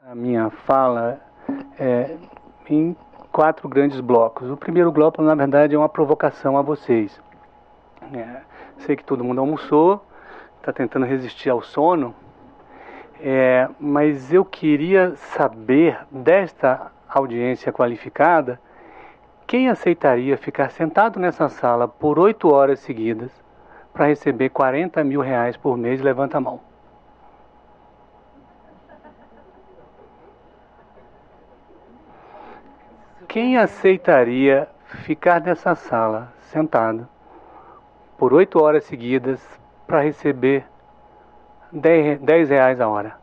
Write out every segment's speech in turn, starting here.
A minha fala é em 4 grandes blocos. O primeiro bloco, na verdade, é uma provocação a vocês. Sei que todo mundo almoçou, está tentando resistir ao sono, mas eu queria saber desta audiência qualificada quem aceitaria ficar sentado nessa sala por 8 horas seguidas para receber 40 mil reais por mês. Levanta a mão. Quem aceitaria ficar nessa sala sentado por 8 horas seguidas para receber 10 reais a hora?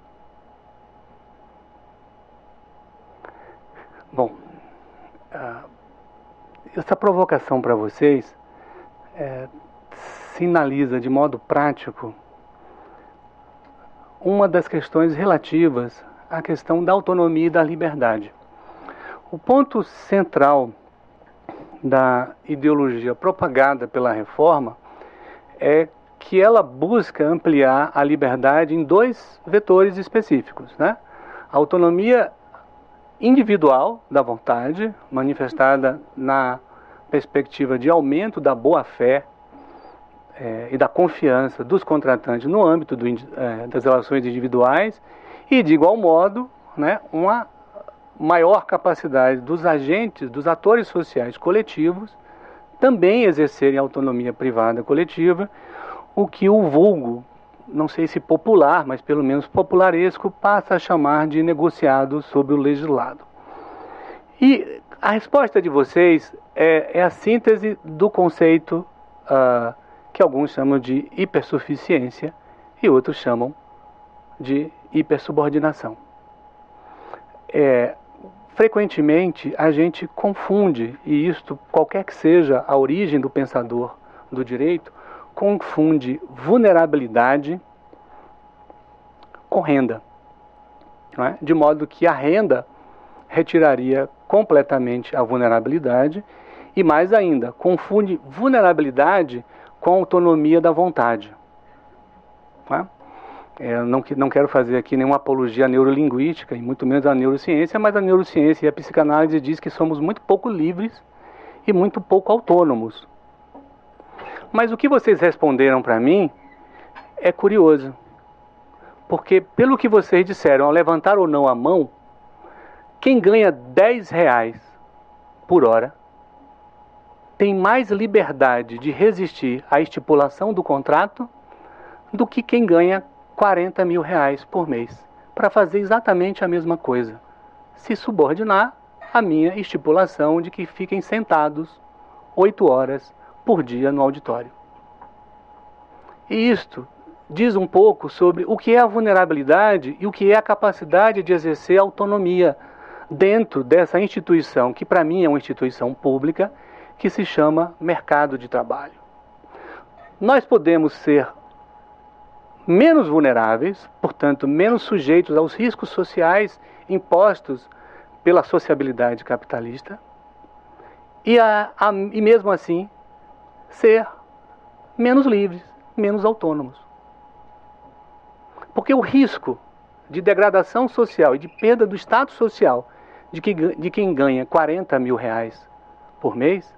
Bom, essa provocação para vocês sinaliza de modo prático uma das questões relativas à questão da autonomia e da liberdade. O ponto central da ideologia propagada pela reforma é que ela busca ampliar a liberdade em 2 vetores específicos, né? A autonomia individual da vontade, manifestada na perspectiva de aumento da boa-fé e da confiança dos contratantes no âmbito das relações individuais, e de igual modo, né, uma maior capacidade dos agentes, dos atores sociais coletivos, também exercerem autonomia privada coletiva, o que o vulgo, não sei se popular, mas pelo menos popularesco, passa a chamar de negociado sobre o legislado. E a resposta de vocês é a síntese do conceito que alguns chamam de hipersuficiência e outros chamam de hipersubordinação. Frequentemente a gente confunde, e isto, qualquer que seja a origem do pensador do direito, confunde vulnerabilidade com renda, não é? De modo que a renda retiraria completamente a vulnerabilidade e, mais ainda, confunde vulnerabilidade com autonomia da vontade. Não é? Eu não quero fazer aqui nenhuma apologia à neurolinguística, e muito menos à neurociência, mas a neurociência e a psicanálise diz que somos muito pouco livres e muito pouco autônomos. Mas o que vocês responderam para mim é curioso, porque pelo que vocês disseram, ao levantar ou não a mão, quem ganha 10 reais por hora tem mais liberdade de resistir à estipulação do contrato do que quem ganha 40 mil reais por mês, para fazer exatamente a mesma coisa, se subordinar à minha estipulação de que fiquem sentados 8 horas por dia no auditório. E isto diz um pouco sobre o que é a vulnerabilidade e o que é a capacidade de exercer autonomia dentro dessa instituição, que para mim é uma instituição pública, que se chama mercado de trabalho. Nós podemos ser menos vulneráveis, portanto, menos sujeitos aos riscos sociais impostos pela sociabilidade capitalista, e mesmo assim ser menos livres, menos autônomos. Porque o risco de degradação social e de perda do status social de quem ganha 40 mil reais por mês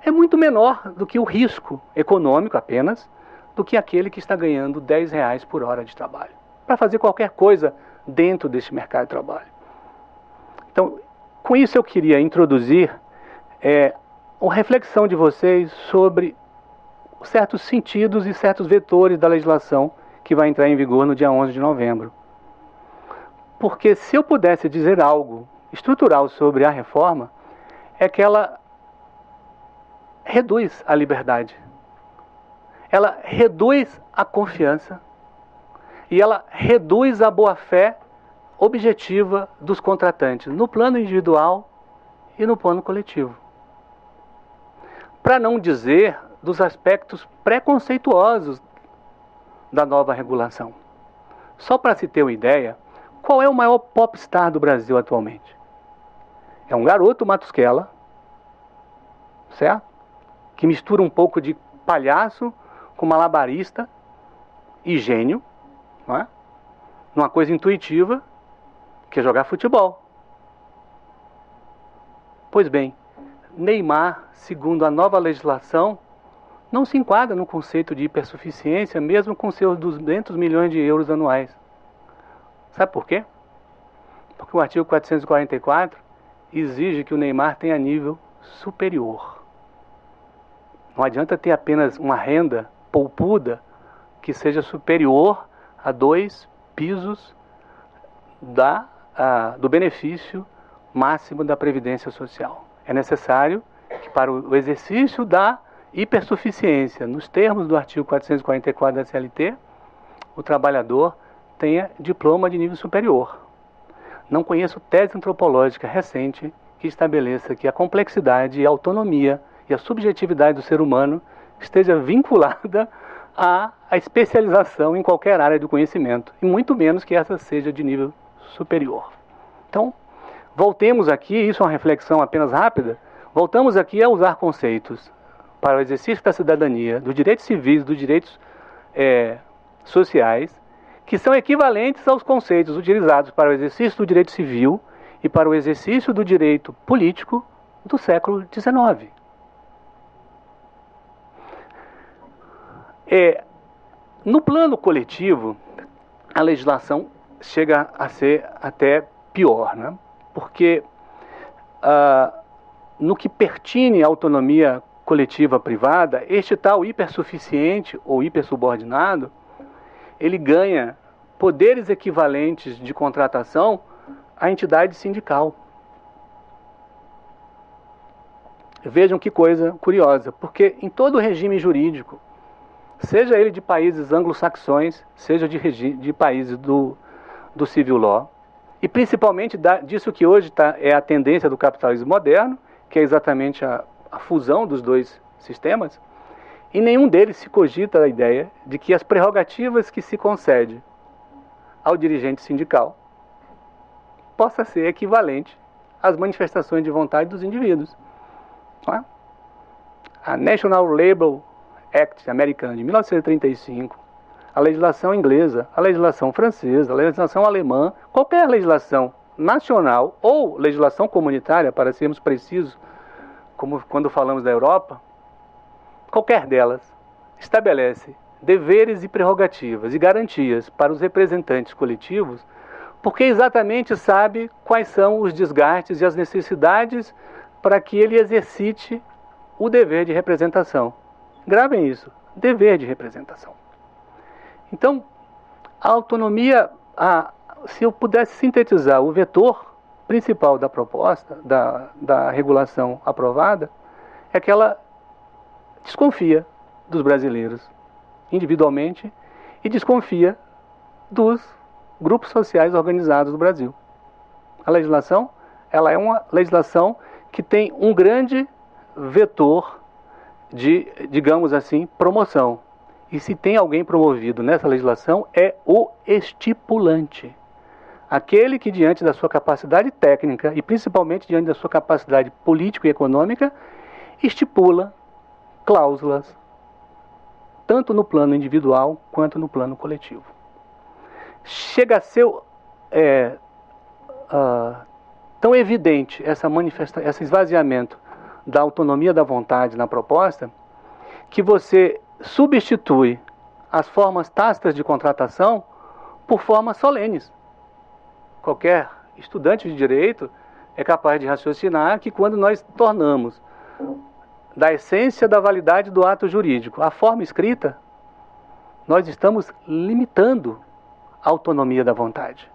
é muito menor do que o risco econômico apenas do que aquele que está ganhando 10 reais por hora de trabalho, para fazer qualquer coisa dentro desse mercado de trabalho. Então, com isso eu queria introduzir uma reflexão de vocês sobre certos sentidos e certos vetores da legislação que vai entrar em vigor no dia 11 de novembro. Porque se eu pudesse dizer algo estrutural sobre a reforma, é que ela reduz a liberdade. Ela reduz a confiança e ela reduz a boa-fé objetiva dos contratantes, no plano individual e no plano coletivo. Para não dizer dos aspectos preconceituosos da nova regulação. Só para se ter uma ideia, qual é o maior popstar do Brasil atualmente? É um garoto Matusquela, certo? Que mistura um pouco de palhaço com malabarista e gênio, não é? Numa coisa intuitiva, que é jogar futebol. Pois bem, Neymar, segundo a nova legislação, não se enquadra no conceito de hipersuficiência, mesmo com seus 200 milhões de euros anuais. Sabe por quê? Porque o artigo 444 exige que o Neymar tenha nível superior. Não adianta ter apenas uma renda poupuda que seja superior a 2 pisos do benefício máximo da Previdência Social. É necessário que, para o exercício da hipersuficiência, nos termos do artigo 444 da CLT, o trabalhador tenha diploma de nível superior. Não conheço tese antropológica recente que estabeleça que a complexidade e a autonomia e a subjetividade do ser humano esteja vinculada à especialização em qualquer área do conhecimento, e muito menos que essa seja de nível superior. Então, voltemos aqui, isso é uma reflexão apenas rápida, voltamos aqui a usar conceitos para o exercício da cidadania, dos direitos civis, dos direitos sociais, que são equivalentes aos conceitos utilizados para o exercício do direito civil e para o exercício do direito político do século XIX. No plano coletivo, a legislação chega a ser até pior, né? Porque no que pertine à autonomia coletiva privada, este tal hipersuficiente ou hipersubordinado, ele ganha poderes equivalentes de contratação à entidade sindical. Vejam que coisa curiosa, porque em todo regime jurídico, seja ele de países anglo-saxões, seja de países do civil law, e principalmente disso que hoje é a tendência do capitalismo moderno, que é exatamente a fusão dos dois sistemas, em nenhum deles se cogita a ideia de que as prerrogativas que se concede ao dirigente sindical possa ser equivalente às manifestações de vontade dos indivíduos. Não é? A National Labor Act americana de 1935, a legislação inglesa, a legislação francesa, a legislação alemã, qualquer legislação nacional ou legislação comunitária, para sermos precisos, como quando falamos da Europa, qualquer delas estabelece deveres e prerrogativas e garantias para os representantes coletivos, porque exatamente sabe quais são os desgastes e as necessidades para que ele exercite o dever de representação. Gravem isso, dever de representação. Então, a autonomia, se eu pudesse sintetizar o vetor principal da proposta, da regulação aprovada, é que ela desconfia dos brasileiros individualmente e desconfia dos grupos sociais organizados do Brasil. A legislação, ela é uma legislação que tem um grande vetor de, digamos assim, promoção. E se tem alguém promovido nessa legislação, é o estipulante. Aquele que, diante da sua capacidade técnica e principalmente diante da sua capacidade política e econômica, estipula cláusulas, tanto no plano individual quanto no plano coletivo. Chega a ser tão evidente esse esvaziamento da autonomia da vontade na proposta, que você substitui as formas tácitas de contratação por formas solenes. Qualquer estudante de direito é capaz de raciocinar que quando nós tornamos da essência da validade do ato jurídico a forma escrita, nós estamos limitando a autonomia da vontade.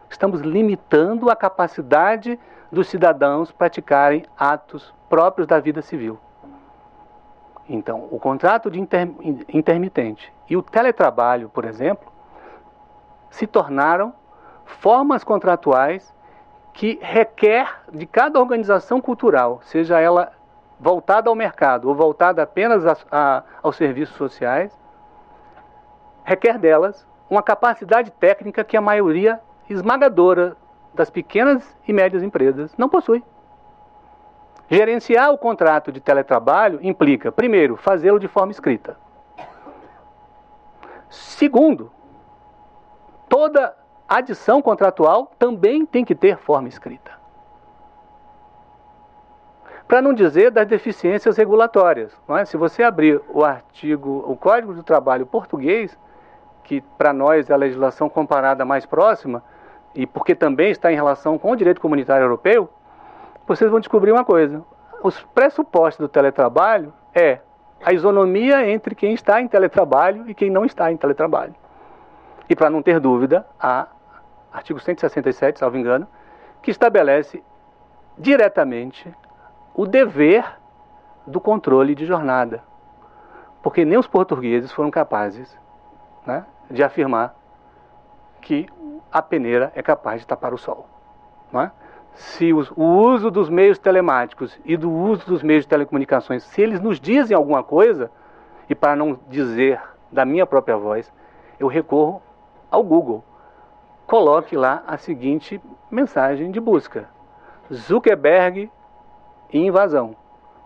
Estamos limitando a capacidade dos cidadãos praticarem atos próprios da vida civil. Então, o contrato de intermitente e o teletrabalho, por exemplo, se tornaram formas contratuais que requer de cada organização cultural, seja ela voltada ao mercado ou voltada apenas aos serviços sociais, requer delas uma capacidade técnica que a maioria esmagadora das pequenas e médias empresas não possui. Gerenciar o contrato de teletrabalho implica, primeiro, fazê-lo de forma escrita. Segundo, toda adição contratual também tem que ter forma escrita. Para não dizer das deficiências regulatórias. Não é? Se você abrir o Código do Trabalho português, que para nós é a legislação comparada mais próxima, e porque também está em relação com o direito comunitário europeu, vocês vão descobrir uma coisa. Os pressupostos do teletrabalho é a isonomia entre quem está em teletrabalho e quem não está em teletrabalho. E para não ter dúvida, há artigo 167, salvo engano, que estabelece diretamente o dever do controle de jornada. Porque nem os portugueses foram capazes, né, de afirmar que a peneira é capaz de tapar o sol. Não é? Se o uso dos meios telemáticos e do uso dos meios de telecomunicações, se eles nos dizem alguma coisa, e para não dizer da minha própria voz, eu recorro ao Google. Coloque lá a seguinte mensagem de busca: Zuckerberg e invasão.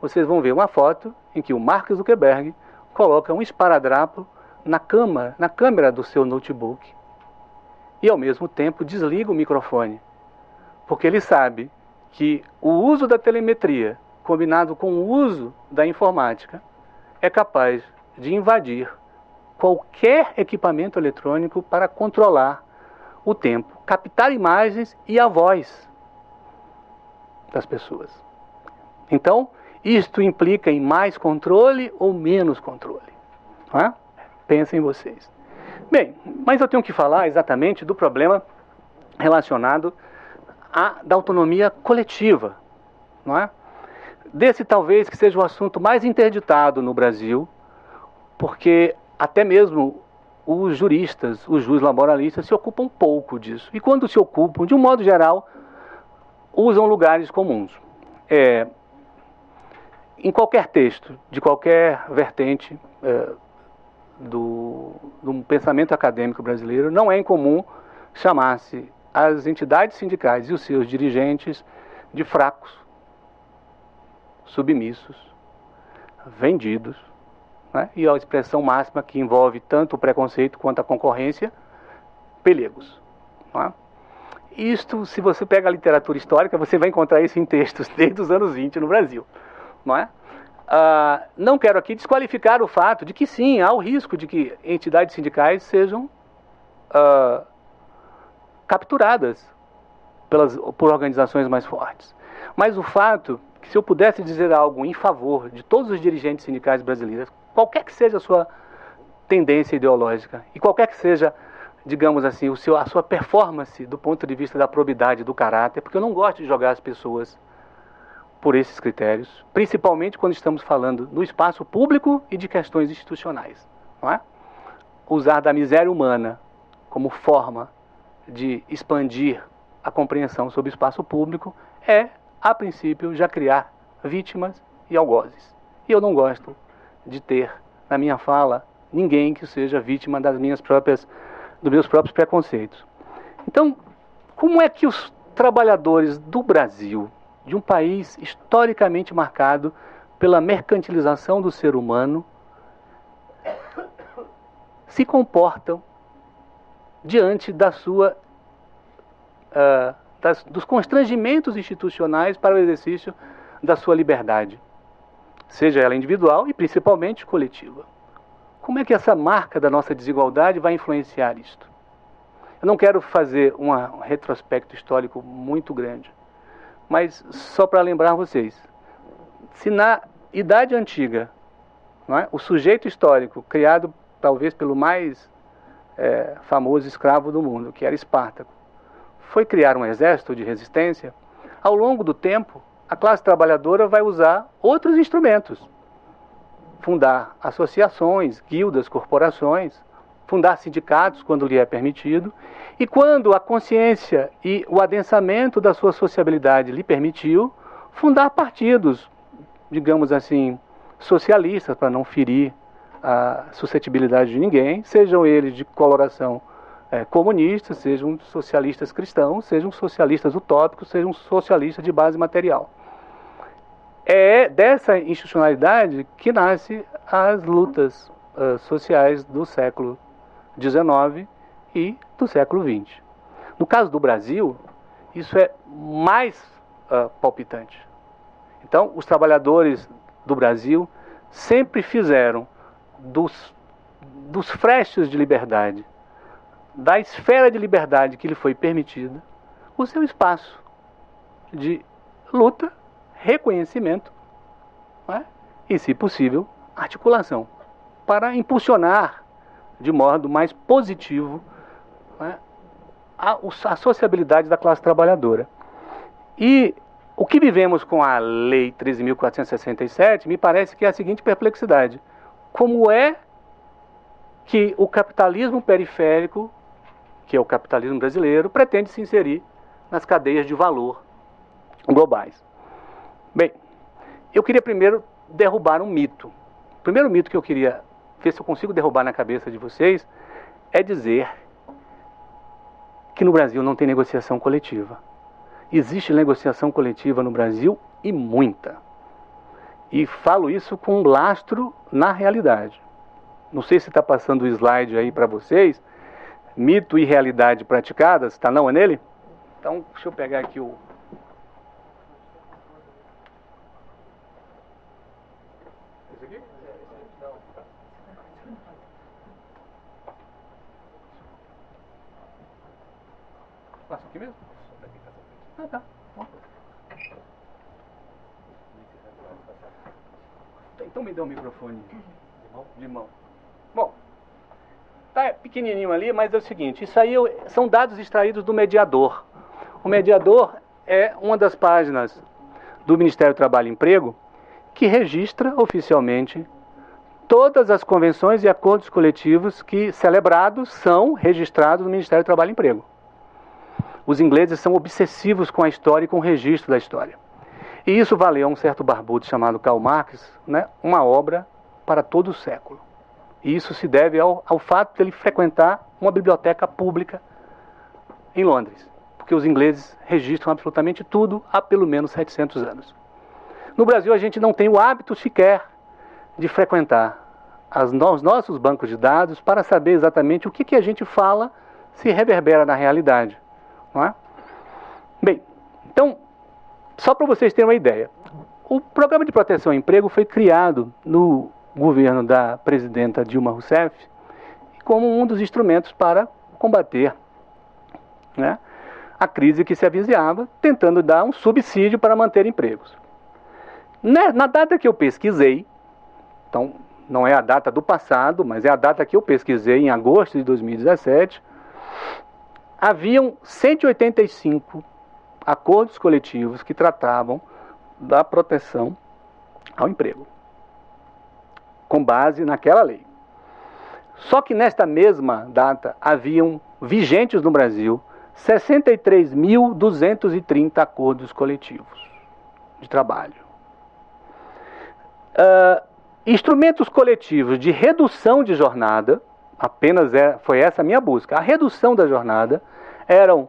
Vocês vão ver uma foto em que o Mark Zuckerberg coloca um esparadrapo na câmera do seu notebook e ao mesmo tempo desliga o microfone, porque ele sabe que o uso da telemetria combinado com o uso da informática é capaz de invadir qualquer equipamento eletrônico para controlar o tempo, captar imagens e a voz das pessoas. Então, isto implica em mais controle ou menos controle? Não é? Pensem vocês. Bem, mas eu tenho que falar exatamente do problema relacionado da autonomia coletiva, não é? Desse talvez que seja o assunto mais interditado no Brasil, porque até mesmo os juristas, os juízes laboralistas se ocupam pouco disso. E quando se ocupam, de um modo geral, usam lugares comuns. Em qualquer texto, de qualquer vertente do pensamento acadêmico brasileiro, não é incomum chamar-se as entidades sindicais e os seus dirigentes de fracos, submissos, vendidos, né? E a expressão máxima que envolve tanto o preconceito quanto a concorrência, pelegos. Não é? Isto, se você pega a literatura histórica, você vai encontrar isso em textos desde os anos 20 no Brasil. Não é? Não quero aqui desqualificar o fato de que sim, há o risco de que entidades sindicais sejam capturadas por organizações mais fortes. Mas o fato que, se eu pudesse dizer algo em favor de todos os dirigentes sindicais brasileiros, qualquer que seja a sua tendência ideológica e qualquer que seja, digamos assim, a sua performance do ponto de vista da probidade, do caráter, porque eu não gosto de jogar as pessoas por esses critérios, principalmente quando estamos falando no espaço público e de questões institucionais. Não é? Usar da miséria humana como forma de expandir a compreensão sobre o espaço público é, a princípio, já criar vítimas e algozes. E eu não gosto de ter, na minha fala, ninguém que seja vítima dos meus próprios preconceitos. Então, como é que os trabalhadores do Brasil, de um país historicamente marcado pela mercantilização do ser humano, se comportam diante dos constrangimentos institucionais para o exercício da sua liberdade, seja ela individual e principalmente coletiva? Como é que essa marca da nossa desigualdade vai influenciar isto? Eu não quero fazer um retrospecto histórico muito grande, mas só para lembrar vocês, se na Idade Antiga, não é, o sujeito histórico, criado talvez pelo mais famoso escravo do mundo, que era Espartaco, foi criar um exército de resistência, ao longo do tempo, a classe trabalhadora vai usar outros instrumentos. Fundar associações, guildas, corporações, fundar sindicatos quando lhe é permitido, e quando a consciência e o adensamento da sua sociabilidade lhe permitiu, fundar partidos, digamos assim, socialistas, para não ferir a suscetibilidade de ninguém, sejam eles de coloração comunistas, sejam socialistas cristãos, sejam socialistas utópicos, sejam socialistas de base material. É dessa institucionalidade que nascem as lutas sociais do século XIX e do século XX. No caso do Brasil, isso é mais palpitante. Então, os trabalhadores do Brasil sempre fizeram dos frestos de liberdade, da esfera de liberdade que lhe foi permitida, o seu espaço de luta, reconhecimento, né? E, se possível, articulação, para impulsionar de modo mais positivo, né, a sociabilidade da classe trabalhadora. E o que vivemos com a Lei 13.467 me parece que é a seguinte perplexidade: como é que o capitalismo periférico, que é o capitalismo brasileiro, pretende se inserir nas cadeias de valor globais? Bem, eu queria primeiro derrubar um mito. O primeiro mito que eu queria ver se eu consigo derrubar na cabeça de vocês é dizer que no Brasil não tem negociação coletiva. Existe negociação coletiva no Brasil, e muita. E falo isso com lastro na realidade. Não sei se está passando o slide aí para vocês. Mito e realidade praticadas. Tá, não é nele? Então, deixa eu pegar aqui o... Esse aqui? Passa aqui mesmo? Ah, tá. Então me dá o microfone de mão. Bom, tá pequenininho ali, mas é o seguinte, isso aí são dados extraídos do mediador. O mediador é uma das páginas do Ministério do Trabalho e Emprego que registra oficialmente todas as convenções e acordos coletivos que celebrados são registrados no Ministério do Trabalho e Emprego. Os ingleses são obsessivos com a história e com o registro da história. E isso valeu a um certo barbudo chamado Karl Marx, né, uma obra para todo o século. E isso se deve ao fato de ele frequentar uma biblioteca pública em Londres, porque os ingleses registram absolutamente tudo há pelo menos 700 anos. No Brasil a gente não tem o hábito sequer de frequentar os nossos bancos de dados para saber exatamente o que a gente fala se reverbera na realidade. Não é? Bem, então, só para vocês terem uma ideia, o Programa de Proteção ao Emprego foi criado no governo da presidenta Dilma Rousseff como um dos instrumentos para combater, né, a crise que se avizinhava, tentando dar um subsídio para manter empregos. Na data que eu pesquisei, então não é a data do passado, mas é a data que eu pesquisei, em agosto de 2017, haviam 185 acordos coletivos que tratavam da proteção ao emprego, com base naquela lei. Só que nesta mesma data haviam vigentes no Brasil 63.230 acordos coletivos de trabalho. Instrumentos coletivos de redução de jornada, foi essa a minha busca. A redução da jornada eram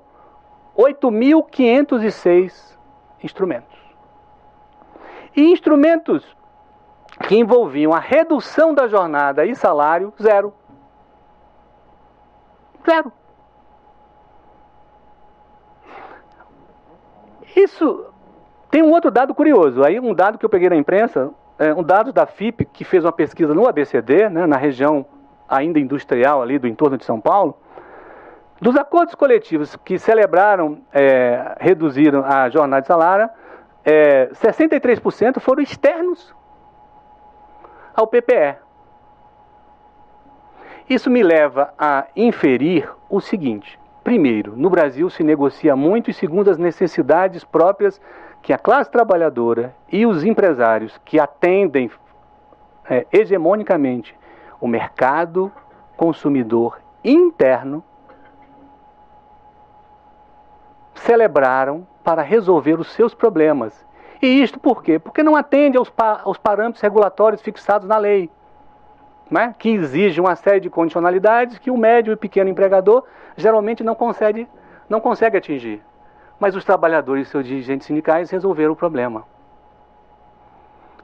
8.506 instrumentos. E instrumentos que envolviam a redução da jornada e salário, zero. Zero. Isso tem um outro dado curioso. Aí um dado que eu peguei na imprensa, um dado da FIP, que fez uma pesquisa no ABCD, né, na região ainda industrial ali do entorno de São Paulo. Dos acordos coletivos que celebraram, reduziram a jornada de salário, 63% foram externos ao PPE. Isso me leva a inferir o seguinte: primeiro, no Brasil se negocia muito, e segundo, as necessidades próprias que a classe trabalhadora e os empresários que atendem hegemonicamente o mercado consumidor interno celebraram para resolver os seus problemas. E isto por quê? Porque não atende aos parâmetros regulatórios fixados na lei, né? Que exigem uma série de condicionalidades que o médio e pequeno empregador geralmente não consegue atingir. Mas os trabalhadores e seus dirigentes sindicais resolveram o problema.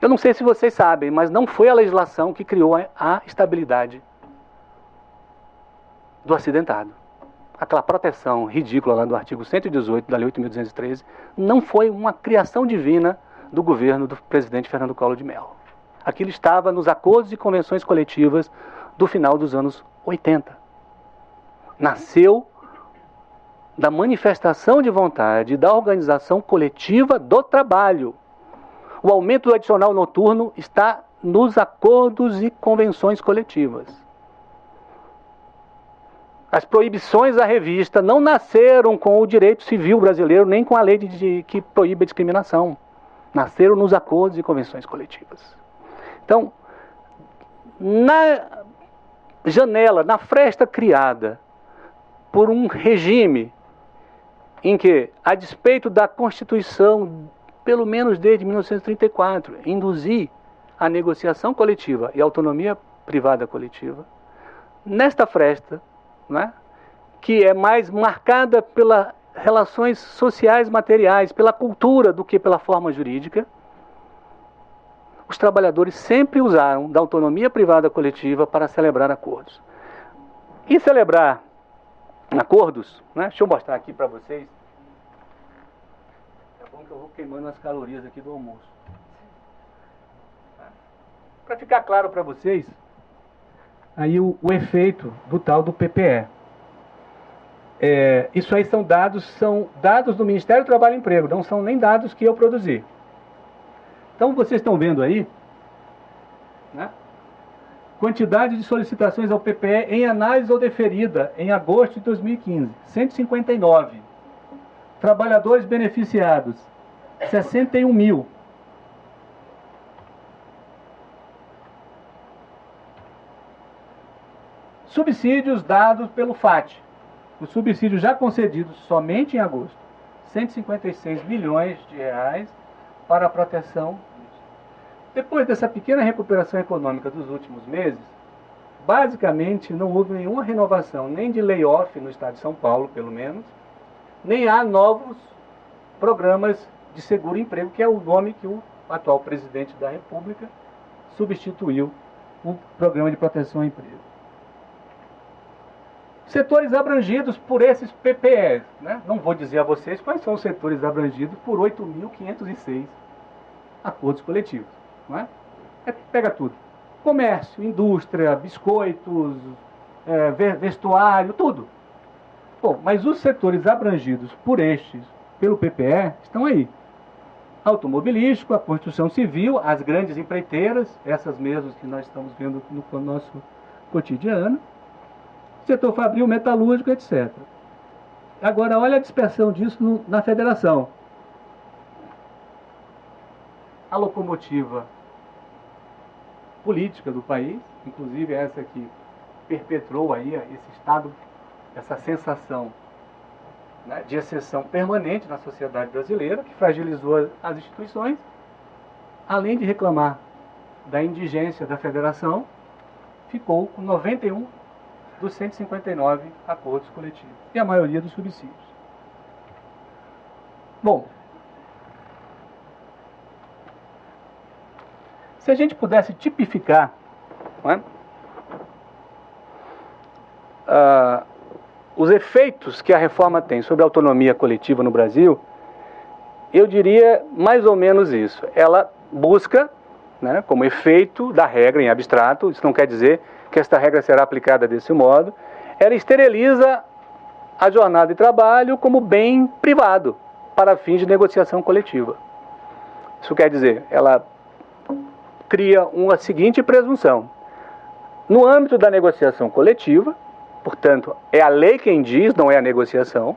Eu não sei se vocês sabem, mas não foi a legislação que criou a estabilidade do acidentado. aquela proteção ridícula lá do artigo 118 da Lei 8.213, não foi uma criação divina do governo do presidente Fernando Collor de Mello. Aquilo estava nos acordos e convenções coletivas do final dos anos 80. Nasceu da manifestação de vontade da organização coletiva do trabalho. O aumento do adicional noturno está nos acordos e convenções coletivas. As proibições à revista não nasceram com o direito civil brasileiro, nem com a lei que proíbe a discriminação. Nasceram nos acordos e convenções coletivas. Então, na janela, na fresta criada por um regime em que, a despeito da Constituição, pelo menos desde 1934, induzir a negociação coletiva e a autonomia privada coletiva, nesta fresta, né, que é mais marcada pelas relações sociais materiais, pela cultura do que pela forma jurídica, os trabalhadores sempre usaram da autonomia privada coletiva para celebrar acordos. E celebrar acordos, né, deixa eu mostrar aqui para vocês. É bom que eu vou queimando as calorias aqui do almoço. Para ficar claro para vocês, aí o efeito do tal do PPE. Isso aí são dados do Ministério do Trabalho e Emprego, não são nem dados que eu produzi. Então vocês estão vendo aí, né? Quantidade de solicitações ao PPE em análise ou deferida em agosto de 2015, 159. Trabalhadores beneficiados, 61 mil. Subsídios dados pelo FAT. Os subsídios já concedidos somente em agosto, 156 milhões de reais para a proteção. Depois dessa pequena recuperação econômica dos últimos meses, basicamente não houve nenhuma renovação, nem de layoff no estado de São Paulo, pelo menos, nem há novos programas de seguro-emprego, que é o nome que o atual presidente da República substituiu o programa de proteção ao emprego. Setores abrangidos por esses PPEs, né? Não vou dizer a vocês quais são os setores abrangidos por 8.506 acordos coletivos. Não é? Pega tudo. Comércio, indústria, biscoitos, vestuário, tudo. Bom, mas os setores abrangidos pelo PPE, estão aí. Automobilístico, a construção civil, as grandes empreiteiras, essas mesmas que nós estamos vendo no nosso cotidiano, setor fabril, metalúrgico, etc. Agora, olha a dispersão disso na federação. A locomotiva política do país, inclusive essa que perpetrou aí esse estado, essa sensação, né, de exceção permanente na sociedade brasileira, que fragilizou as instituições, além de reclamar da indigência da federação, ficou com 91 dos 159 acordos coletivos, e a maioria dos subsídios. Bom, se a gente pudesse tipificar, não é, os efeitos que a reforma tem sobre a autonomia coletiva no Brasil, eu diria mais ou menos isso. Ela busca, né, como efeito da regra em abstrato, isso não quer dizer que esta regra será aplicada desse modo, ela esteriliza a jornada de trabalho como bem privado para fins de negociação coletiva. Isso quer dizer, ela cria uma seguinte presunção. No âmbito da negociação coletiva, portanto, é a lei quem diz, não é a negociação.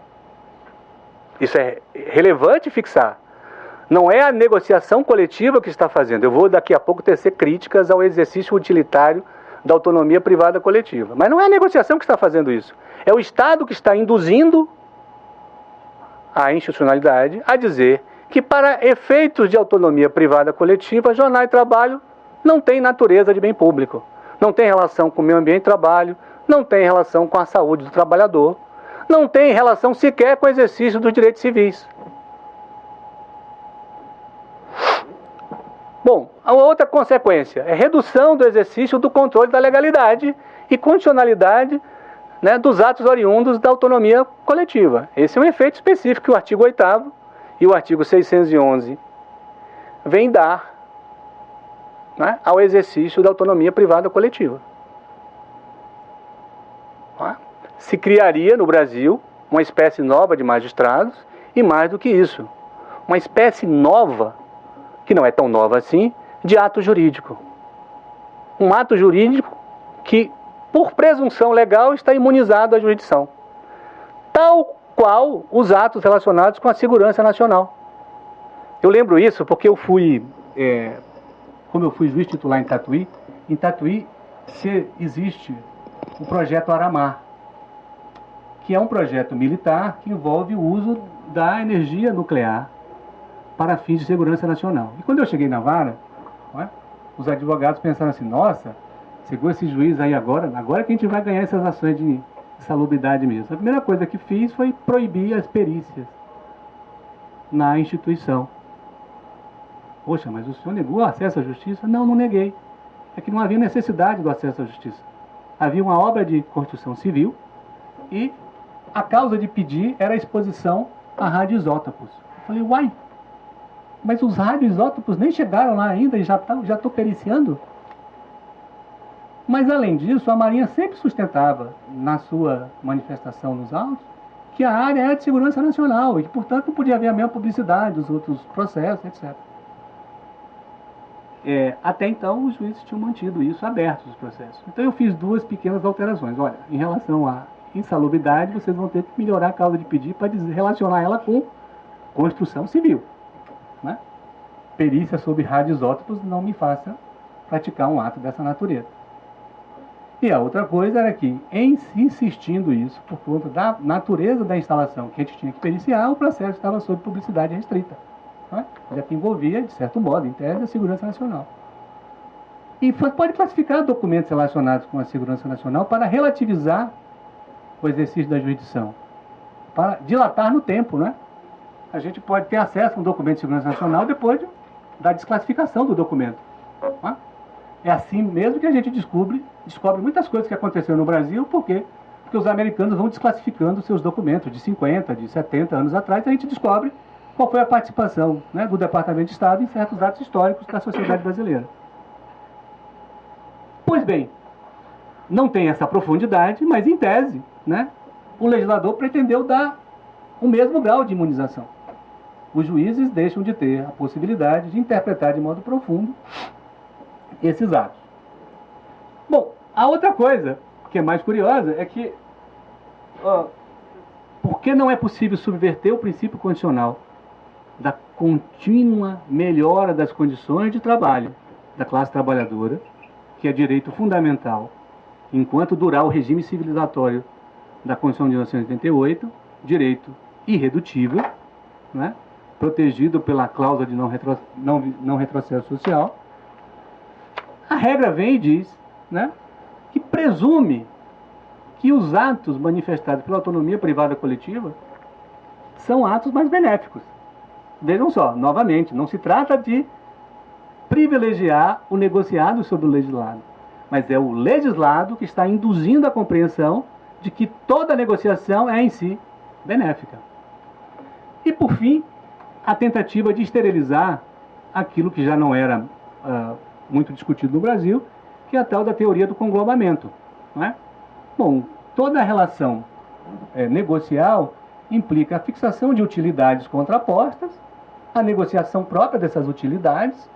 Isso é relevante fixar. Não é a negociação coletiva que está fazendo. Eu vou daqui a pouco tecer críticas ao exercício utilitário da autonomia privada coletiva. Mas não é a negociação que está fazendo isso. É o Estado que está induzindo a institucionalidade a dizer que, para efeitos de autonomia privada coletiva, jornada de trabalho não tem natureza de bem público. Não tem relação com o meio ambiente de trabalho, não tem relação com a saúde do trabalhador, não tem relação sequer com o exercício dos direitos civis. Bom, a outra consequência é redução do exercício do controle da legalidade e condicionalidade né, dos atos oriundos da autonomia coletiva. Esse é um efeito específico que o artigo 8º e o artigo 611 vêm dar, né, ao exercício da autonomia privada coletiva. Se criaria no Brasil uma espécie nova de magistrados e, mais do que isso, uma espécie nova, que não é tão nova assim, de ato jurídico. Um ato jurídico que, por presunção legal, está imunizado à jurisdição, tal qual os atos relacionados com a segurança nacional. Eu lembro isso porque eu fui, como eu fui juiz titular em Tatuí existe o projeto Aramar, que é um projeto militar que envolve o uso da energia nuclear para fins de segurança nacional. E quando eu cheguei na vara, os advogados pensaram assim, nossa, chegou esse juiz aí agora que a gente vai ganhar essas ações de insalubridade mesmo. A primeira coisa que fiz foi proibir as perícias na instituição. Poxa, mas o senhor negou o acesso à justiça? Não, não neguei. É que não havia necessidade do acesso à justiça. Havia uma obra de construção civil e a causa de pedir era a exposição a radioisótopos. Eu falei, uai, mas os radioisótopos nem chegaram lá ainda e já estou periciando? Mas, além disso, a Marinha sempre sustentava, na sua manifestação nos autos, que a área era de segurança nacional e que, portanto, não podia haver a mesma publicidade dos outros processos, etc. Até então, os juízes tinham mantido isso aberto, os processos. Então, eu fiz duas pequenas alterações. Olha, em relação à insalubridade, vocês vão ter que melhorar a causa de pedir para relacionar ela com construção civil. Né? Perícia sobre radioisótopos não me faça praticar um ato dessa natureza. E a outra coisa era que, insistindo isso, por conta da natureza da instalação que a gente tinha que periciar, o processo estava sob publicidade restrita. Né? Já que envolvia, de certo modo, em tese, a segurança nacional. E pode classificar documentos relacionados com a segurança nacional para relativizar o exercício da jurisdição, para dilatar no tempo, né? A gente pode ter acesso a um documento de segurança nacional depois da desclassificação do documento. Né? É assim mesmo que a gente descobre muitas coisas que aconteceram no Brasil, por quê? Porque os americanos vão desclassificando seus documentos de 50, de 70 anos atrás, e a gente descobre qual foi a participação, né, do Departamento de Estado em certos atos históricos da sociedade brasileira. Pois bem, não tem essa profundidade, mas em tese, né, o legislador pretendeu dar o mesmo grau de imunização. Os juízes deixam de ter a possibilidade de interpretar de modo profundo esses atos. Bom, a outra coisa que é mais curiosa é que por que não é possível subverter o princípio constitucional da contínua melhora das condições de trabalho da classe trabalhadora, que é direito fundamental, enquanto durar o regime civilizatório da Constituição de 1988, direito irredutível, né, protegido pela cláusula de não retrocesso social. A regra vem e diz, né, que presume que os atos manifestados pela autonomia privada coletiva são atos mais benéficos. Vejam só, novamente, não se trata de privilegiar o negociado sobre o legislado, mas é o legislado que está induzindo a compreensão de que toda negociação é em si benéfica. E, por fim, a tentativa de esterilizar aquilo que já não era muito discutido no Brasil, que é a tal da teoria do conglobamento. Não é? Bom, toda a relação negocial implica a fixação de utilidades contrapostas, a negociação própria dessas utilidades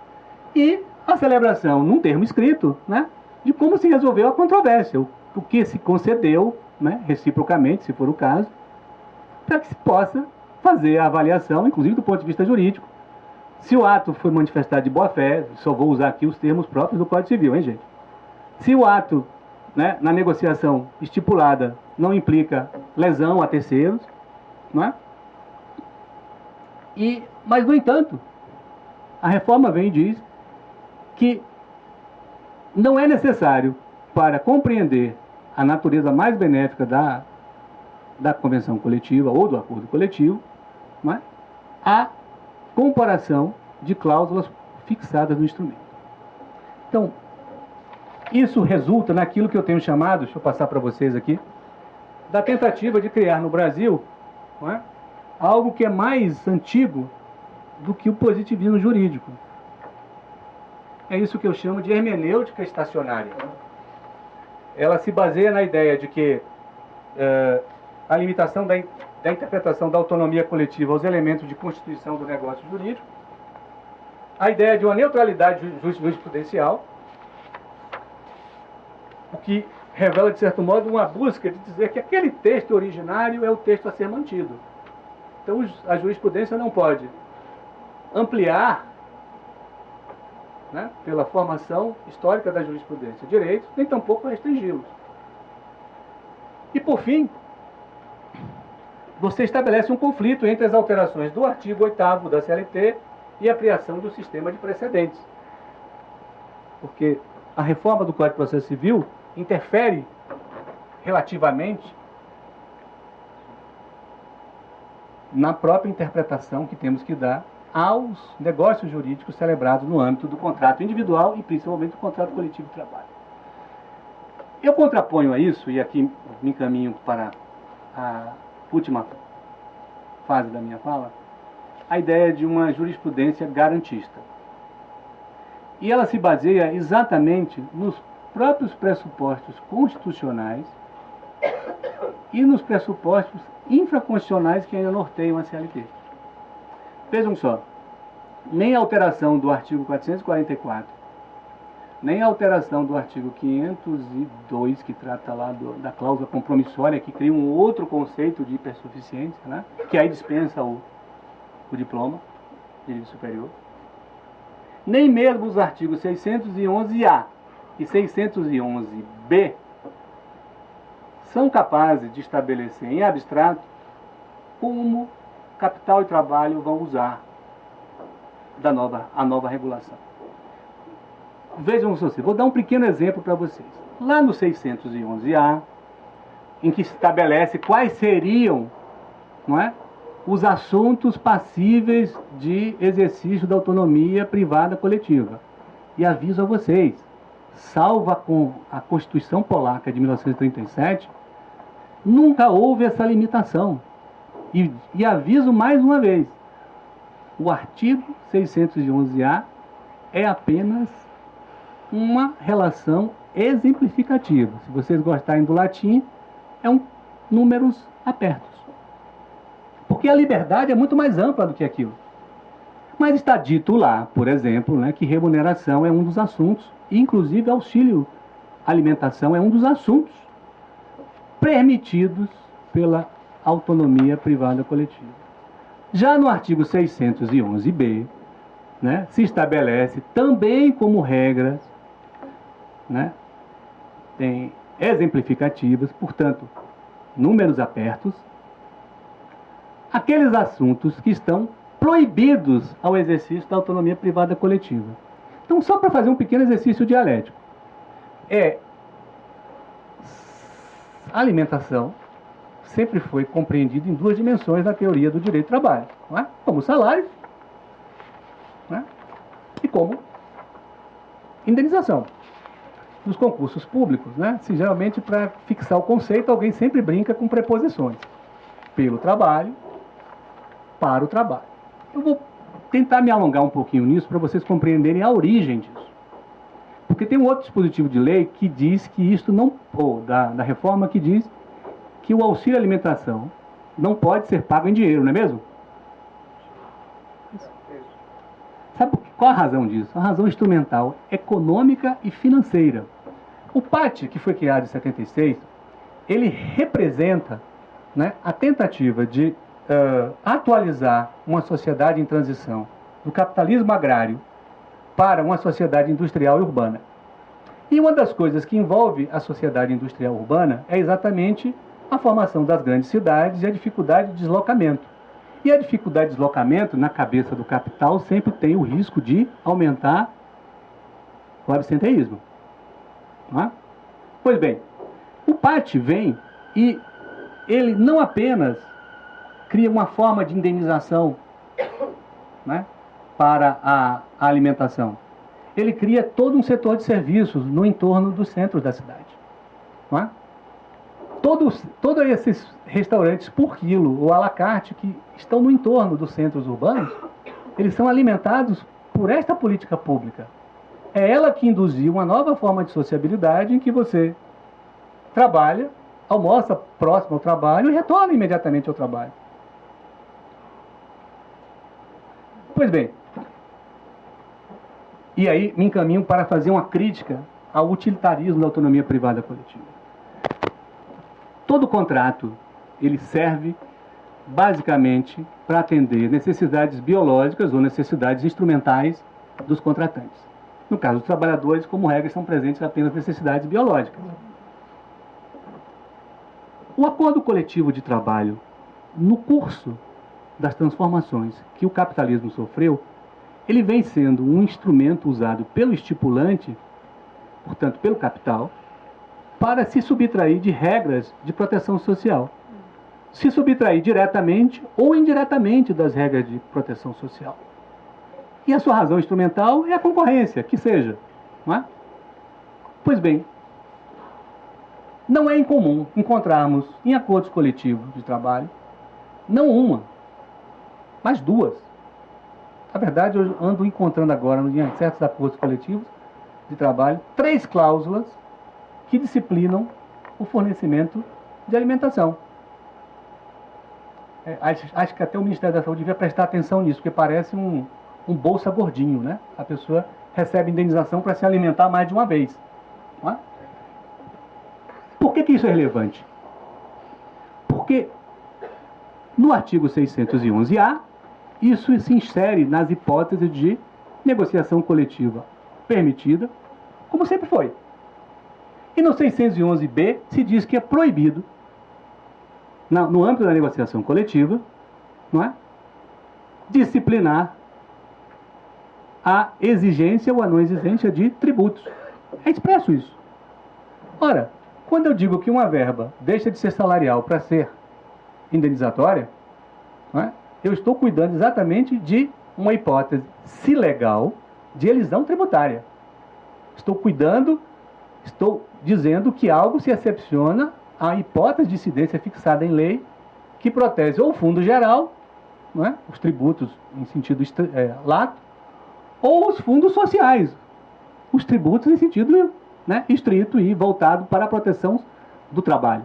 e a celebração, num termo escrito, né, de como se resolveu a controvérsia, o que se concedeu, né, reciprocamente, se for o caso, para que se possa fazer a avaliação, inclusive do ponto de vista jurídico, se o ato foi manifestado de boa-fé. Só vou usar aqui os termos próprios do Código Civil, hein, gente? Se o ato, né, na negociação estipulada não implica lesão a terceiros, não é? Mas, no entanto, a reforma vem e diz que não é necessário, para compreender a natureza mais benéfica da convenção coletiva ou do acordo coletivo, não é, a comparação de cláusulas fixadas no instrumento. Então, isso resulta naquilo que eu tenho chamado, deixa eu passar para vocês aqui, da tentativa de criar no Brasil, não é, algo que é mais antigo do que o positivismo jurídico. É isso que eu chamo de hermenêutica estacionária. Ela se baseia na ideia de que a limitação da interpretação da autonomia coletiva aos elementos de constituição do negócio jurídico, a ideia de uma neutralidade jurisprudencial, o que revela, de certo modo, uma busca de dizer que aquele texto originário é o texto a ser mantido. Então, a jurisprudência não pode ampliar, né, pela formação histórica da jurisprudência, direitos, nem tampouco restringi-los. E, por fim, você estabelece um conflito entre as alterações do artigo 8º da CLT e a criação do sistema de precedentes. Porque a reforma do Código de Processo Civil interfere relativamente na própria interpretação que temos que dar aos negócios jurídicos celebrados no âmbito do contrato individual e principalmente do contrato coletivo de trabalho. Eu contraponho a isso, e aqui me encaminho para a última fase da minha fala, a ideia de uma jurisprudência garantista. E ela se baseia exatamente nos próprios pressupostos constitucionais e nos pressupostos infraconstitucionais que ainda norteiam a CLT. Vejam só, nem a alteração do artigo 444, nem a alteração do artigo 502, que trata lá da cláusula compromissória, que cria um outro conceito de hipersuficiência, né, que aí dispensa o diploma de nível superior, nem mesmo os artigos 611-A e 611-B são capazes de estabelecer em abstrato como capital e trabalho vão usar a nova regulação. Vejam vocês, vou dar um pequeno exemplo para vocês. Lá no 611-A, em que se estabelece quais seriam, não é, os assuntos passíveis de exercício da autonomia privada coletiva. E aviso a vocês, salvo com a Constituição Polaca de 1937, nunca houve essa limitação. E aviso mais uma vez, o artigo 611-A é apenas uma relação exemplificativa. Se vocês gostarem do latim, é números apertos. Porque a liberdade é muito mais ampla do que aquilo. Mas está dito lá, por exemplo, né, que remuneração é um dos assuntos, e inclusive auxílio alimentação é um dos assuntos permitidos pela autonomia privada coletiva. Já no artigo 611-B, né, se estabelece também como regras, né, tem exemplificativas, portanto, números apertos, aqueles assuntos que estão proibidos ao exercício da autonomia privada coletiva. Então, só para fazer um pequeno exercício dialético, a alimentação sempre foi compreendida em duas dimensões na teoria do direito do trabalho, não é? Como salário, não é? E como indenização. Nos concursos públicos, né, se geralmente para fixar o conceito, alguém sempre brinca com preposições. Pelo trabalho, para o trabalho. Eu vou tentar me alongar um pouquinho nisso para vocês compreenderem a origem disso. Porque tem um outro dispositivo de lei que diz que isto não, ou da reforma que diz que o auxílio alimentação não pode ser pago em dinheiro, não é mesmo? Sabe qual a razão disso? A razão instrumental, econômica e financeira. O PAT, que foi criado em 76, ele representa, né, a tentativa de atualizar uma sociedade em transição do capitalismo agrário para uma sociedade industrial e urbana. E uma das coisas que envolve a sociedade industrial urbana é exatamente a formação das grandes cidades e a dificuldade de deslocamento. E a dificuldade de deslocamento, na cabeça do capital, sempre tem o risco de aumentar o absenteísmo. Não é? Pois bem, o PAT vem e ele não apenas cria uma forma de indenização, né, para a alimentação. Ele cria todo um setor de serviços no entorno dos centros da cidade. Não é? Todos esses restaurantes por quilo ou à la carte que estão no entorno dos centros urbanos, eles são alimentados por esta política pública. É ela que induziu uma nova forma de sociabilidade em que você trabalha, almoça próximo ao trabalho e retorna imediatamente ao trabalho. Pois bem, e aí me encaminho para fazer uma crítica ao utilitarismo da autonomia privada coletiva. Todo contrato, ele serve basicamente para atender necessidades biológicas ou necessidades instrumentais dos contratantes. No caso dos trabalhadores, como regra, são presentes apenas necessidades biológicas. O acordo coletivo de trabalho, no curso das transformações que o capitalismo sofreu, ele vem sendo um instrumento usado pelo estipulante, portanto pelo capital, para se subtrair de regras de proteção social. Se subtrair diretamente ou indiretamente das regras de proteção social. E a sua razão instrumental é a concorrência, que seja. Não é? Pois bem, não é incomum encontrarmos em acordos coletivos de trabalho, não uma, mas duas. Na verdade, eu ando encontrando agora, em certos acordos coletivos de trabalho, 3 cláusulas que disciplinam o fornecimento de alimentação. Acho que até o Ministério da Saúde devia prestar atenção nisso, porque parece um bolsa gordinho, né? A pessoa recebe indenização para se alimentar mais de uma vez. Não é? Por que isso é relevante? Porque no artigo 611-A, isso se insere nas hipóteses de negociação coletiva permitida, como sempre foi. E no 611-B se diz que é proibido, no âmbito da negociação coletiva, não é? Disciplinar a exigência ou a não exigência de tributos. É expresso isso. Ora, quando eu digo que uma verba deixa de ser salarial para ser indenizatória, não é? Eu estou cuidando exatamente de uma hipótese, se legal, de elisão tributária. Estou dizendo que algo se excepciona à hipótese de incidência fixada em lei que protege ou o fundo geral, não é? Os tributos em sentido lato, ou os fundos sociais, os tributos em sentido, né, estrito e voltado para a proteção do trabalho.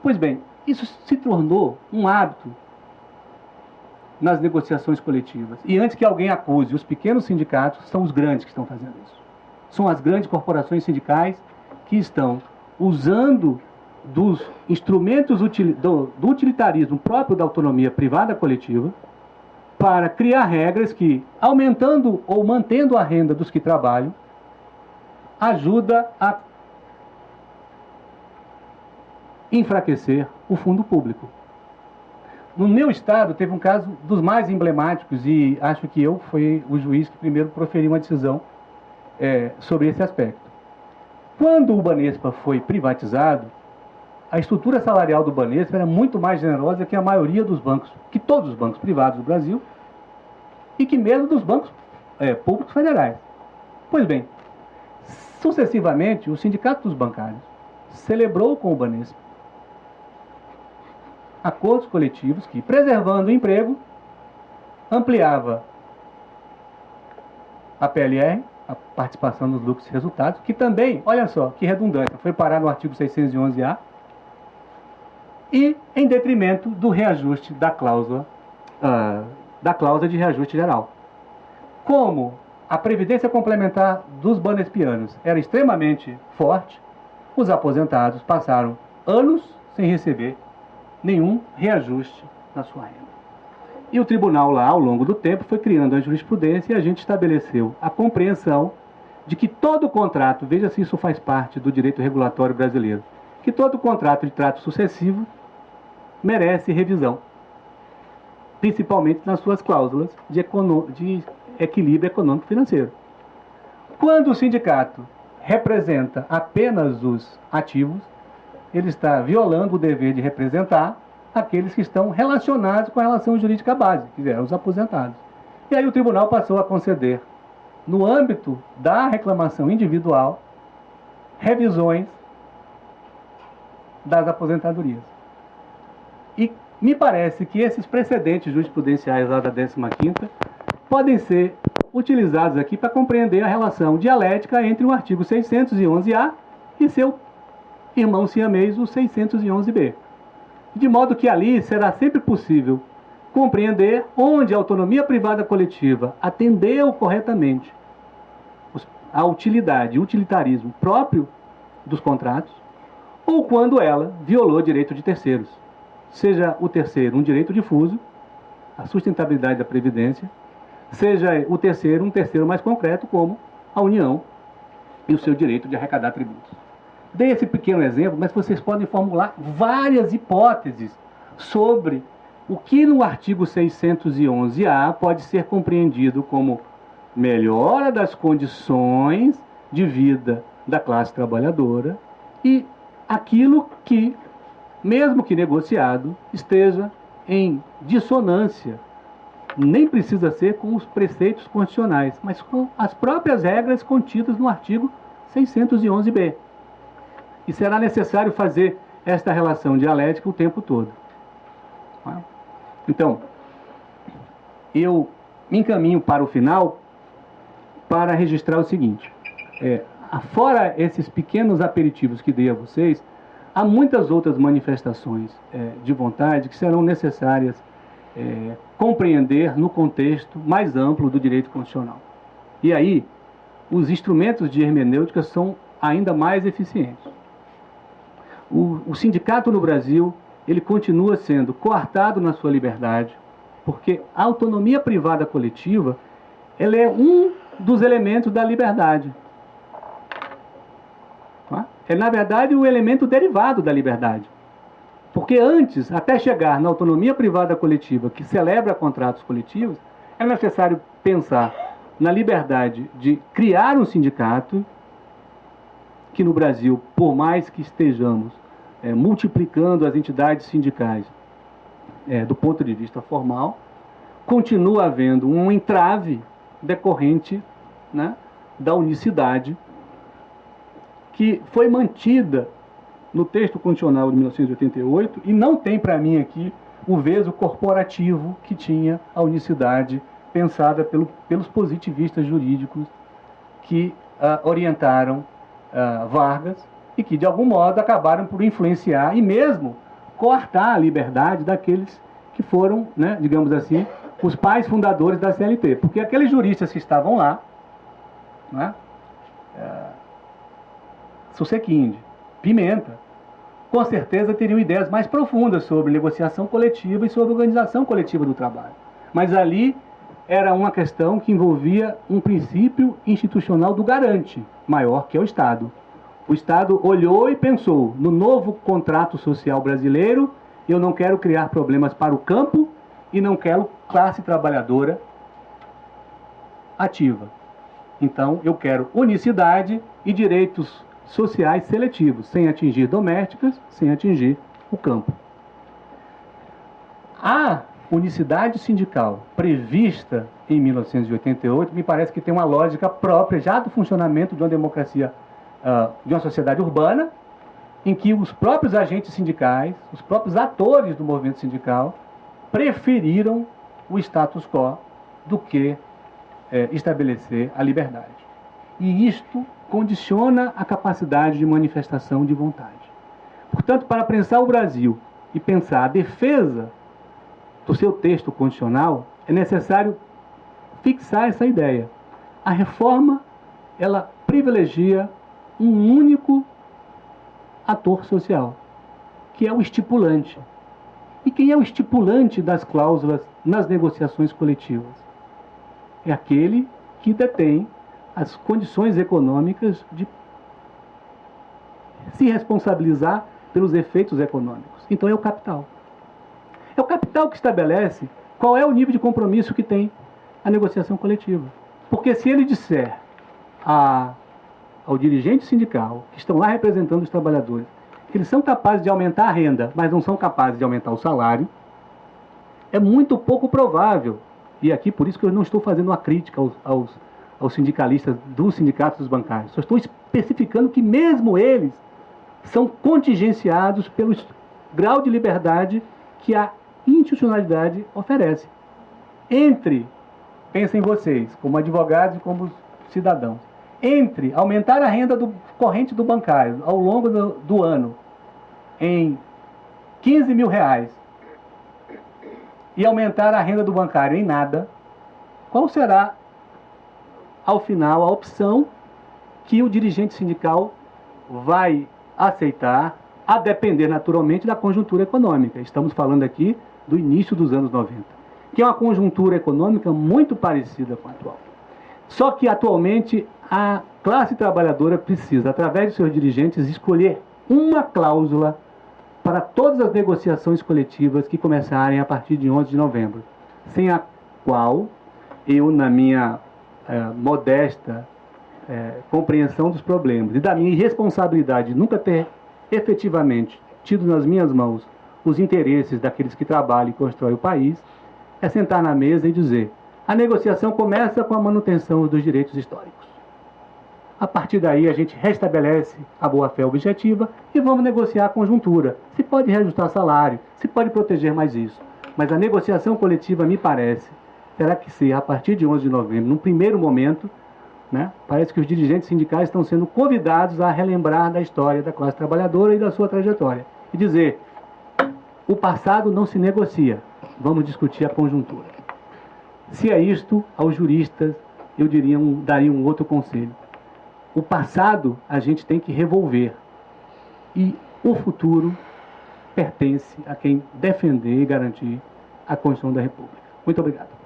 Pois bem, isso se tornou um hábito nas negociações coletivas. E antes que alguém acuse, os pequenos sindicatos são os grandes que estão fazendo isso. São as grandes corporações sindicais que estão usando dos instrumentos do utilitarismo próprio da autonomia privada coletiva para criar regras que, aumentando ou mantendo a renda dos que trabalham, ajuda a enfraquecer o fundo público. No meu estado, teve um caso dos mais emblemáticos, e acho que eu fui o juiz que primeiro proferiu uma decisão sobre esse aspecto. Quando o Banespa foi privatizado, a estrutura salarial do Banespa era muito mais generosa que a maioria dos bancos, que todos os bancos privados do Brasil, e que mesmo dos bancos públicos federais. Pois bem, sucessivamente, o Sindicato dos Bancários celebrou com o Banespa acordos coletivos que, preservando o emprego, ampliava a PLR, a participação nos lucros e resultados, que também, olha só, que redundância, foi parar no artigo 611-A, e em detrimento do reajuste da cláusula de reajuste geral. Como a previdência complementar dos banespianos era extremamente forte, os aposentados passaram anos sem receber nenhum reajuste na sua renda. E o tribunal lá, ao longo do tempo, foi criando a jurisprudência e a gente estabeleceu a compreensão de que todo contrato, veja se isso faz parte do direito regulatório brasileiro, que todo contrato de trato sucessivo merece revisão, principalmente nas suas cláusulas de equilíbrio econômico-financeiro. Quando o sindicato representa apenas os ativos, ele está violando o dever de representar aqueles que estão relacionados com a relação jurídica base, que eram os aposentados. E aí o tribunal passou a conceder, no âmbito da reclamação individual, revisões das aposentadorias. E me parece que esses precedentes jurisprudenciais lá da 15ª podem ser utilizados aqui para compreender a relação dialética entre o artigo 611-A e seu irmão siamês, o 611-B. De modo que ali será sempre possível compreender onde a autonomia privada coletiva atendeu corretamente a utilidade, o utilitarismo próprio dos contratos, ou quando ela violou direito de terceiros. Seja o terceiro um direito difuso, a sustentabilidade da Previdência, seja o terceiro um terceiro mais concreto, como a União e o seu direito de arrecadar tributos. Dei esse pequeno exemplo, mas vocês podem formular várias hipóteses sobre o que no artigo 611-A pode ser compreendido como melhora das condições de vida da classe trabalhadora e aquilo que, mesmo que negociado, esteja em dissonância, nem precisa ser com os preceitos constitucionais, mas com as próprias regras contidas no artigo 611-B. E será necessário fazer esta relação dialética o tempo todo. Então, eu me encaminho para o final para registrar o seguinte. Fora esses pequenos aperitivos que dei a vocês, há muitas outras manifestações de vontade que serão necessárias compreender no contexto mais amplo do direito constitucional. E aí, os instrumentos de hermenêutica são ainda mais eficientes. O sindicato no Brasil, ele continua sendo coartado na sua liberdade, porque a autonomia privada coletiva, ela é um dos elementos da liberdade. É, na verdade, o elemento derivado da liberdade. Porque antes, até chegar na autonomia privada coletiva, que celebra contratos coletivos, é necessário pensar na liberdade de criar um sindicato, que no Brasil, por mais que estejamos multiplicando as entidades sindicais do ponto de vista formal, continua havendo um entrave decorrente, né, da unicidade que foi mantida no texto constitucional de 1988 e não tem para mim aqui o veso corporativo que tinha a unicidade pensada pelos positivistas jurídicos que orientaram Vargas e que, de algum modo, acabaram por influenciar e mesmo coartar a liberdade daqueles que foram, né, digamos assim, os pais fundadores da CLT. Porque aqueles juristas que estavam lá, né, Susequinde, Pimenta, com certeza teriam ideias mais profundas sobre negociação coletiva e sobre organização coletiva do trabalho. Mas ali era uma questão que envolvia um princípio institucional do garante maior, que é o Estado. O Estado olhou e pensou, no novo contrato social brasileiro, eu não quero criar problemas para o campo e não quero classe trabalhadora ativa. Então, eu quero unicidade e direitos sociais seletivos, sem atingir domésticas, sem atingir o campo. A unicidade sindical prevista em 1988 me parece que tem uma lógica própria já do funcionamento de uma democracia, de uma sociedade urbana, em que os próprios agentes sindicais, os próprios atores do movimento sindical, preferiram o status quo do que estabelecer a liberdade. E isto condiciona a capacidade de manifestação de vontade. Portanto, para pensar o Brasil e pensar a defesa do seu texto constitucional, é necessário fixar essa ideia. A reforma, ela privilegia um único ator social, que é o estipulante. E quem é o estipulante das cláusulas nas negociações coletivas? É aquele que detém as condições econômicas de se responsabilizar pelos efeitos econômicos. Então é o capital. É o capital que estabelece qual é o nível de compromisso que tem a negociação coletiva. Porque se ele disser ao dirigente sindical, que estão lá representando os trabalhadores, que eles são capazes de aumentar a renda, mas não são capazes de aumentar o salário, é muito pouco provável. E aqui, por isso que eu não estou fazendo uma crítica aos sindicalistas dos sindicatos dos bancários. Só estou especificando que mesmo eles são contingenciados pelo grau de liberdade que a institucionalidade oferece. Pensem vocês, como advogados e como cidadãos, entre aumentar a renda corrente do bancário ao longo do ano em 15 mil reais e aumentar a renda do bancário em nada, qual será, ao final, a opção que o dirigente sindical vai aceitar, a depender naturalmente da conjuntura econômica? Estamos falando aqui do início dos anos 90, que é uma conjuntura econômica muito parecida com a atual. Só que atualmente a classe trabalhadora precisa, através de seus dirigentes, escolher uma cláusula para todas as negociações coletivas que começarem a partir de 11 de novembro, sem a qual eu, na minha modesta compreensão dos problemas e da minha irresponsabilidade de nunca ter efetivamente tido nas minhas mãos os interesses daqueles que trabalham e constroem o país, é sentar na mesa e dizer: a negociação começa com a manutenção dos direitos históricos. A partir daí a gente restabelece a boa-fé objetiva e vamos negociar a conjuntura. Se pode reajustar salário, se pode proteger mais isso. Mas a negociação coletiva, me parece, terá que ser a partir de 11 de novembro, num primeiro momento, né? Parece que os dirigentes sindicais estão sendo convidados a relembrar da história da classe trabalhadora e da sua trajetória. E dizer: o passado não se negocia, vamos discutir a conjuntura. Se é isto, aos juristas eu daria um outro conselho. O passado a gente tem que revolver e o futuro pertence a quem defender e garantir a Constituição da República. Muito obrigado.